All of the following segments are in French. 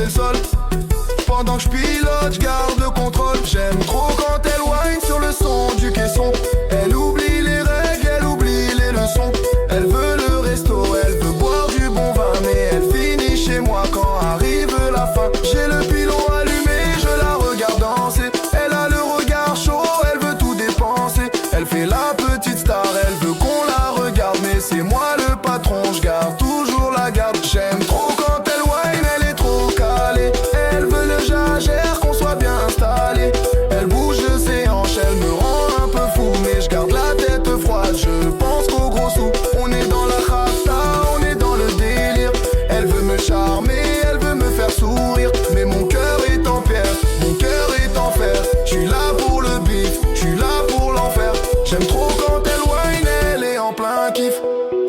le sol. Pendant que je pilote, je garde le contrôle. J'aime trop quand elle whine sur le son du caisson. Elle oublie les règles, elle oublie les leçons. Elle veut le resto, elle veut boire du bon vin, mais elle finit chez moi quand arrive la fin. J'ai le pilon allumé, je la regarde danser. Elle a le regard chaud, elle veut tout dépenser. Elle fait la petite star, elle veut qu'on la regarde, mais c'est moi le patron, je garde toujours la garde. J'aime trop quand elle whine, elle est trop calée. Elle veut le jagère, qu'on soit bien installé. Elle bouge ses hanches, elle me rend un peu fou, mais je garde la tête froide, je pense qu'au gros sou. On est dans la rasta, on est dans le délire. Elle veut me charmer, elle veut me faire sourire, mais mon cœur est en pierre, mon cœur est en fer. Je suis là pour le bif, je suis là pour l'enfer. J'aime trop quand elle whine, elle est en plein kiff.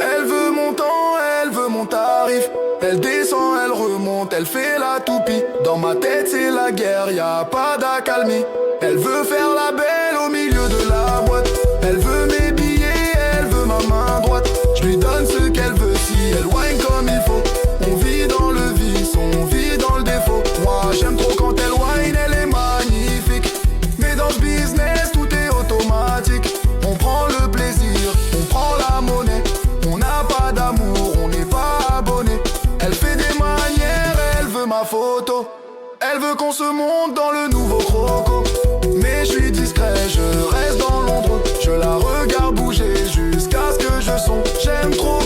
Elle veut mon temps, elle veut mon tarif. Elle descend, elle remonte, elle fait la toupie. Dans ma tête c'est la guerre, y a pas d'accalmie. Elle veut faire la belle au milieu de la boîte. Elle veut mes billets, elle veut ma main droite. Je lui donne ce qu'elle veut si elle whine comme il faut. On vit dans le vice, on vit dans le défaut. Moi j'aime trop quand elle whine, elle est magnifique. Mais dans ce business tout est automatique. On prend le plaisir, on prend la monnaie. On n'a pas d'amour, on n'est pas abonné. Elle fait des manières, elle veut ma photo. Elle veut qu'on se monte dans le nouveau croco. Mais je suis discret, je reste dans l'ombre. Je la regarde bouger jusqu'à ce que je sonne. J'aime trop